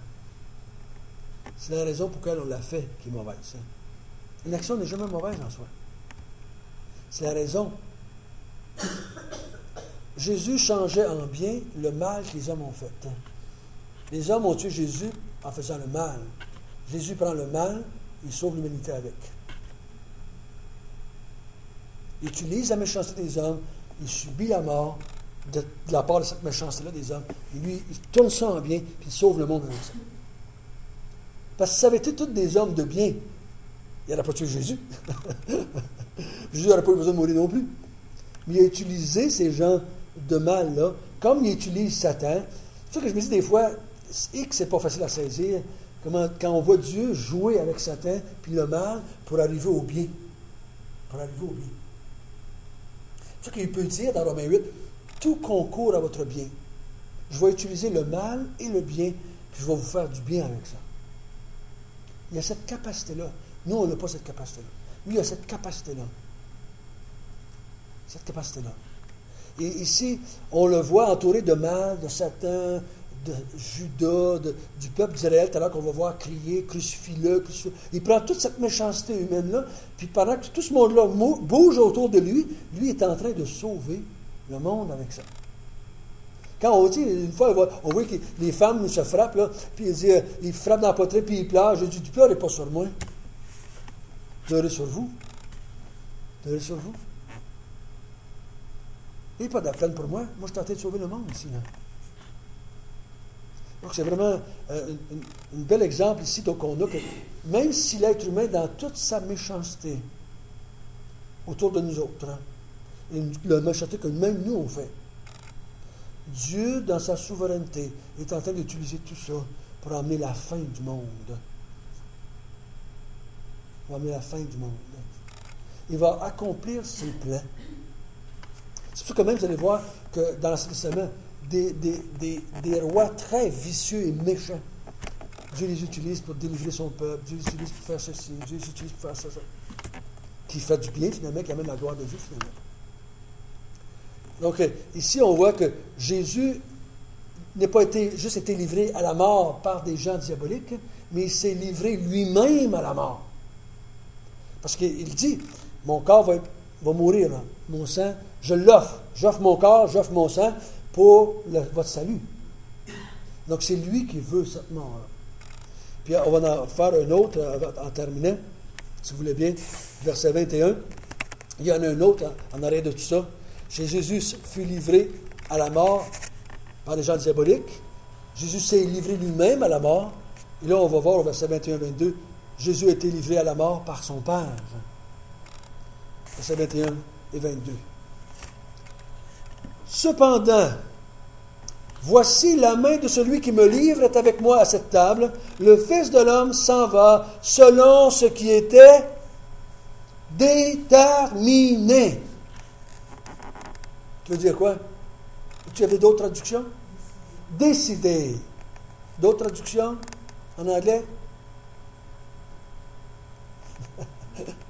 Speaker 1: C'est la raison pour laquelle on l'a fait qui est mauvaise. Hein? Une action n'est jamais mauvaise en soi. C'est la raison. Jésus changeait en bien le mal que les hommes ont fait. Hein? Les hommes ont tué Jésus en faisant le mal. Jésus prend le mal, il sauve l'humanité avec. Il utilise la méchanceté des hommes, il subit la mort de la part de cette méchanceté-là des hommes. Et lui, il tourne ça en bien, puis il sauve le monde avec ça. Parce que si ça avait été tous des hommes de bien, il n'aurait pas tué Jésus. Jésus n'aurait pas eu besoin de mourir non plus. Mais il a utilisé ces gens de mal-là, comme il utilise Satan. C'est ça que je me dis des fois, c'est pas facile à saisir. Quand on voit Dieu jouer avec Satan, puis le mal, pour arriver au bien. Pour arriver au bien. C'est ça qu'il peut dire dans Romains 8, tout concourt à votre bien. Je vais utiliser le mal et le bien, puis je vais vous faire du bien avec ça. Il y a cette capacité-là. Nous, on n'a pas cette capacité-là. Lui, il a cette capacité-là. Cette capacité-là. Et ici, on le voit entouré de mal, de Satan, de Judas, du peuple d'Israël, tout à l'heure qu'on va voir crier, crucifie-le, crucifie-le. Il prend toute cette méchanceté humaine-là, puis pendant que tout ce monde-là bouge autour de lui, lui est en train de sauver le monde avec ça. Quand on dit, une fois, on voit que les femmes se frappent, là, puis ils frappent dans la poitrine, puis ils pleurent. Je dis, tu pleures pas sur moi. Pleurez sur vous. Pleurez sur vous. Il n'y a pas de la peine pour moi. Moi, je suis tenté de sauver le monde ici. Là. Donc, c'est vraiment un bel exemple ici qu'on a que même si l'être humain, dans toute sa méchanceté autour de nous autres, hein, et la méchanceté que même nous on fait, Dieu, dans sa souveraineté, est en train d'utiliser tout ça pour amener la fin du monde. Il va amener la fin du monde. Il va accomplir ses plans. C'est pour ça que même, vous allez voir que dans l'Ancien Testament, des rois très vicieux et méchants, Dieu les utilise pour délivrer son peuple, Dieu les utilise pour faire ceci, Dieu les utilise pour faire ça. Qui fait du bien, finalement, qui amène la gloire de Dieu, finalement. Donc, ici, on voit que Jésus n'a pas juste été livré à la mort par des gens diaboliques, mais il s'est livré lui-même à la mort. Parce qu'il dit, mon corps va mourir, là. Mon sang, je l'offre. J'offre mon corps, j'offre mon sang pour votre salut. Donc, c'est lui qui veut cette mort-là. Puis, on va en faire un autre en terminant, si vous voulez bien, verset 21. Il y en a un autre en arrière de tout ça. Jésus fut livré à la mort par des gens diaboliques. Jésus s'est livré lui-même à la mort. Et là, on va voir au verset 21-22, Jésus a été livré à la mort par son Père. Verset 21 et 22. Cependant, voici la main de celui qui me livre est avec moi à cette table. Le Fils de l'homme s'en va selon ce qui était déterminé. Tu veux dire quoi? Tu avais d'autres traductions? Décidé. D'autres traductions en anglais?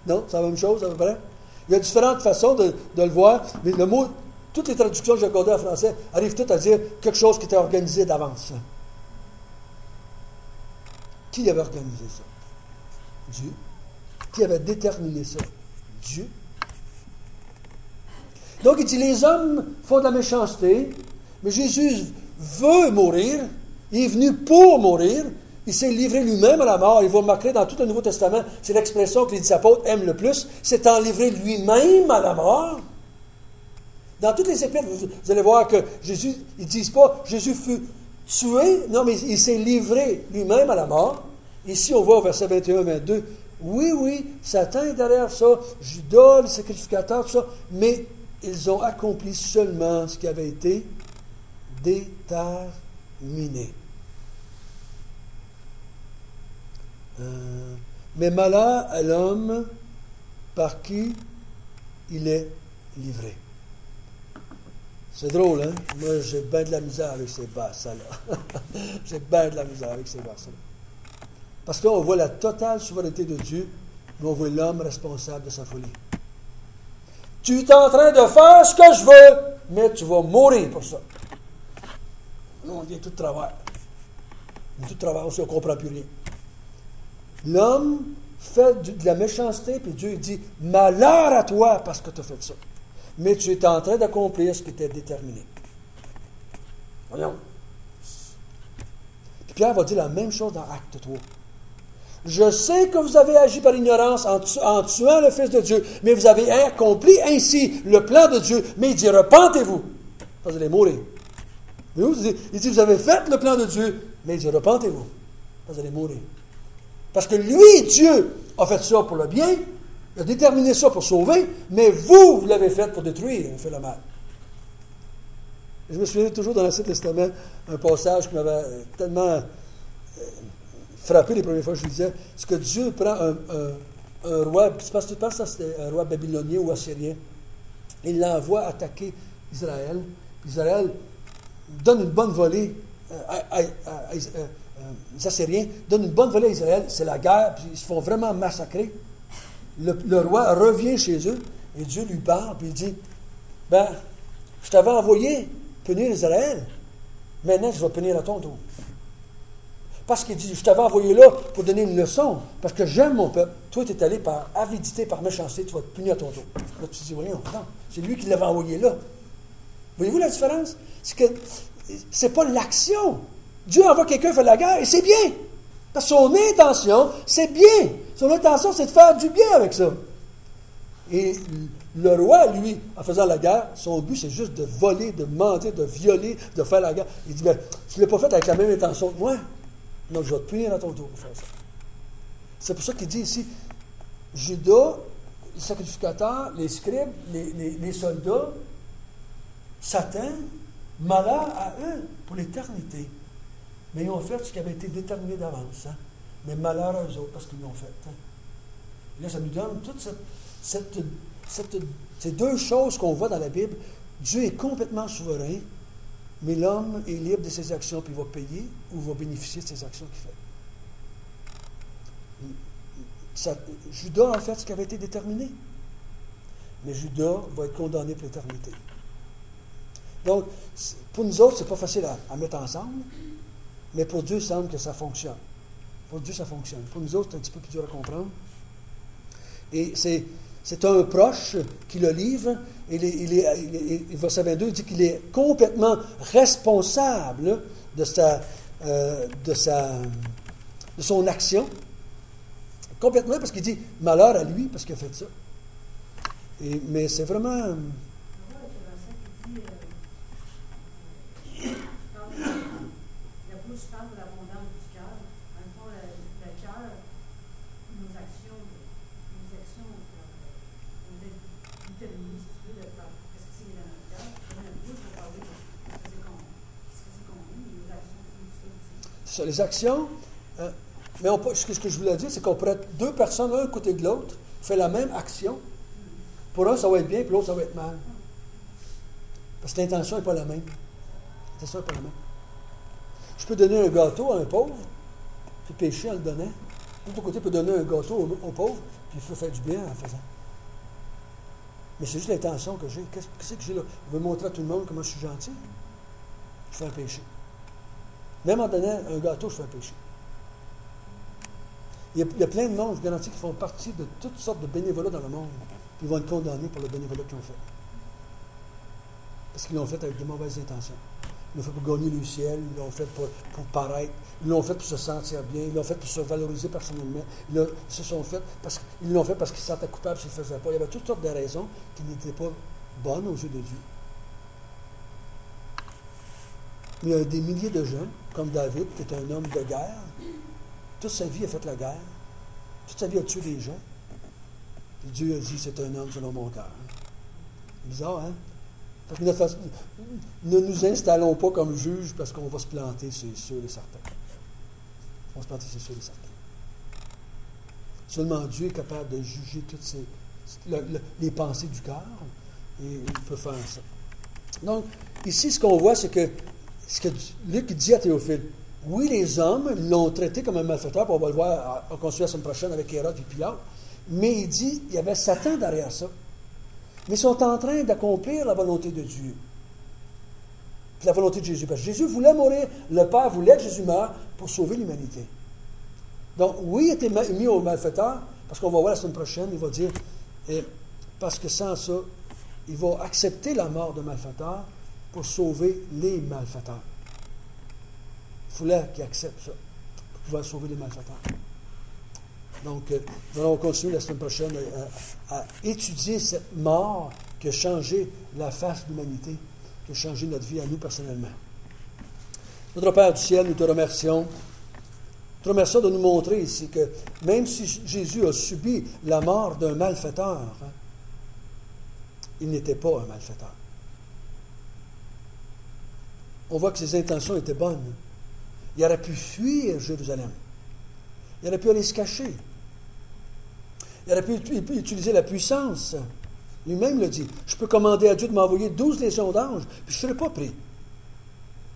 Speaker 1: Non, c'est la même chose à peu près. Il y a différentes façons de le voir, mais le mot toutes les traductions que j'ai accordées en français arrivent toutes à dire quelque chose qui était organisé d'avance. Qui avait organisé ça? Dieu. Qui avait déterminé ça? Dieu. Donc, il dit, les hommes font de la méchanceté, mais Jésus veut mourir, il est venu pour mourir, il s'est livré lui-même à la mort. Il va remarquer dans tout le Nouveau Testament, c'est l'expression que les 10 apôtres aiment le plus, c'est en livré lui-même à la mort. Dans toutes les épîtres, vous allez voir que Jésus, ils ne disent pas, Jésus fut tué, non, mais il s'est livré lui-même à la mort. Ici, on voit au verset 21-22, oui, Satan est derrière ça, Judas, le sacrificateur, tout ça, mais ils ont accompli seulement ce qui avait été déterminé. Mais malheur à l'homme par qui il est livré. C'est drôle, hein? Moi, j'ai bien de la misère avec ces versets-là. J'ai bien de la misère avec ces versets-là. Parce qu'on voit la totale souveraineté de Dieu, mais on voit l'homme responsable de sa folie. Tu es en train de faire ce que je veux, mais tu vas mourir pour ça. Nous, on vient tout de travers. Tout de travers aussi, on ne comprend plus rien. L'homme fait de la méchanceté, puis Dieu dit, malheur à toi parce que tu as fait ça. Mais tu es en train d'accomplir ce qui était déterminé. Voyons. Puis Pierre va dire la même chose dans Acte 3. Je sais que vous avez agi par ignorance en tuant le Fils de Dieu, mais vous avez accompli ainsi le plan de Dieu. Mais il dit, repentez-vous. Vous allez mourir. Il dit, vous avez fait le plan de Dieu, mais il dit, repentez-vous. Vous allez mourir. Parce que lui, Dieu, a fait ça pour le bien, il a déterminé ça pour sauver, mais vous l'avez fait pour détruire, il fait le mal. Et je me souviens toujours dans l'Ancien Testament, un passage qui m'avait tellement frappé les premières fois que je disais, c'est que Dieu prend un roi, tu penses que ça c'était un roi babylonien ou assyrien, et il l'envoie attaquer Israël, puis Israël donne une bonne volée les Assyriens donnent une bonne volée à Israël, c'est la guerre, puis ils se font vraiment massacrer. Le roi revient chez eux, et Dieu lui parle, puis il dit, je t'avais envoyé punir Israël, maintenant je vais punir à ton tour. Parce qu'il dit, je t'avais envoyé là pour donner une leçon, parce que j'aime mon peuple. Toi, tu es allé par avidité, par méchanceté, tu vas te punir à ton tour. Là, tu te dis, voyons, non, c'est lui qui l'avait envoyé là. Voyez-vous la différence? C'est que c'est pas l'action. Dieu envoie quelqu'un faire la guerre, et c'est bien. Parce que son intention, c'est bien. Son intention, c'est de faire du bien avec ça. Et le roi, lui, en faisant la guerre, son but, c'est juste de voler, de mentir, de violer, de faire la guerre. Il dit, tu ne l'as pas fait avec la même intention que moi. Donc, je vais te punir à ton tour pour faire ça. C'est pour ça qu'il dit ici, Judas, les sacrificateurs, les scribes, les soldats, Satan, malheur à eux pour l'éternité. Mais ils ont fait ce qui avait été déterminé d'avance. Hein? Mais malheur à eux autres parce qu'ils l'ont fait. Hein? Et là, ça nous donne toutes ces deux choses qu'on voit dans la Bible. Dieu est complètement souverain, mais l'homme est libre de ses actions, puis il va payer ou va bénéficier de ses actions qu'il fait. Judas a fait ce qui avait été déterminé. Mais Judas va être condamné pour l'éternité. Donc, pour nous autres, ce n'est pas facile à mettre ensemble, mais pour Dieu, il semble que ça fonctionne. Pour Dieu, ça fonctionne. Pour nous autres, c'est un petit peu plus dur à comprendre. Et c'est un proche qui le livre, et verset 22, il dit qu'il est complètement responsable de son action. Complètement, parce qu'il dit malheur à lui, parce qu'il a fait ça. Mais c'est vraiment... Les actions, mais ce que je voulais dire, c'est qu'on pourrait être deux personnes, l'un à côté de l'autre, faire la même action. Pour un, ça va être bien, puis l'autre, ça va être mal. Parce que l'intention n'est pas la même. L'intention n'est pas la même. Je peux donner un gâteau à un pauvre, puis pécher en le donnant. L'autre côté peut donner un gâteau au pauvre, puis il faut faire du bien en le faisant. Mais c'est juste l'intention que j'ai. Qu'est-ce que j'ai là? Je veux montrer à tout le monde comment je suis gentil. Je fais un péché. Même en donnant un gâteau, je fais un péché. Il y a plein de monde, je vous garantis, qui font partie de toutes sortes de bénévolats dans le monde. Puis ils vont être condamnés pour le bénévolat qu'ils ont fait. Parce qu'ils l'ont fait avec de mauvaises intentions. Ils l'ont fait pour gagner le ciel, ils l'ont fait pour paraître, ils l'ont fait pour se sentir bien, ils l'ont fait pour se valoriser personnellement. Ils l'ont fait parce qu'ils se sentaient coupables s'ils ne le faisaient pas. Il y avait toutes sortes de raisons qui n'étaient pas bonnes aux yeux de Dieu. Mais il y a des milliers de gens, comme David, qui est un homme de guerre. Toute sa vie a fait la guerre. Toute sa vie a tué des gens. Puis Dieu a dit, c'est un homme selon mon cœur. Bizarre, hein? Parce que ne nous installons pas comme juges parce qu'on va se planter, c'est sûr et certain. On va se planter, c'est sûr et certain. Seulement Dieu est capable de juger toutes les pensées du cœur et il peut faire ça. Donc, ici, ce qu'on voit, c'est que ce que Luc dit à Théophile, oui, les hommes l'ont traité comme un malfaiteur, puis on va le voir en continuer la semaine prochaine avec Hérode et Pilate, mais il dit, il y avait Satan derrière ça. Mais ils sont en train d'accomplir la volonté de Dieu. Puis la volonté de Jésus. Parce que Jésus voulait mourir, le Père voulait que Jésus meure pour sauver l'humanité. Donc, oui, il était mis au malfaiteur, parce qu'on va voir la semaine prochaine, il va dire, parce que sans ça, il va accepter la mort de malfaiteur pour sauver les malfaiteurs. Il fallait qu'il accepte ça, pour pouvoir sauver les malfaiteurs. Donc, nous allons continuer la semaine prochaine à étudier cette mort qui a changé la face de l'humanité, qui a changé notre vie à nous personnellement. Notre Père du ciel, nous te remercions. Nous te remercions de nous montrer ici que même si Jésus a subi la mort d'un malfaiteur, il n'était pas un malfaiteur. On voit que ses intentions étaient bonnes. Il aurait pu fuir Jérusalem. Il aurait pu aller se cacher. Il aurait pu utiliser la puissance. Lui-même le dit. Je peux commander à Dieu de m'envoyer 12 légions d'anges, puis je ne serai pas pris.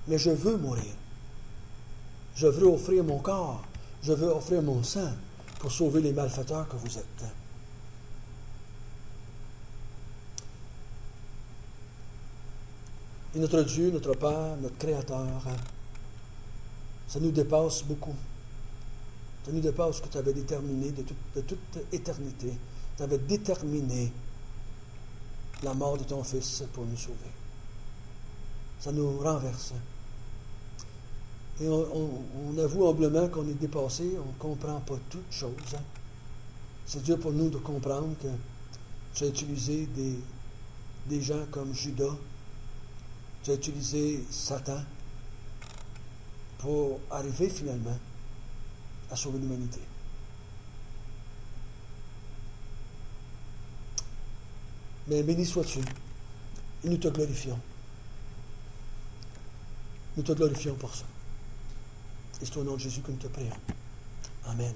Speaker 1: Mais je veux mourir. Je veux offrir mon corps. Je veux offrir mon sang pour sauver les malfaiteurs que vous êtes. Et notre Dieu, notre Père, notre Créateur, ça nous dépasse beaucoup. Ça nous dépasse ce que tu avais déterminé de toute éternité. Tu avais déterminé la mort de ton Fils pour nous sauver. Ça nous renverse. Et on avoue humblement qu'on est dépassé, on ne comprend pas toutes choses. C'est dur pour nous de comprendre que tu as utilisé des gens comme Judas, tu as utilisé Satan pour arriver finalement à sauver l'humanité. Mais béni sois-tu, et nous te glorifions. Nous te glorifions pour ça. Et c'est au nom de Jésus que nous te prions. Amen.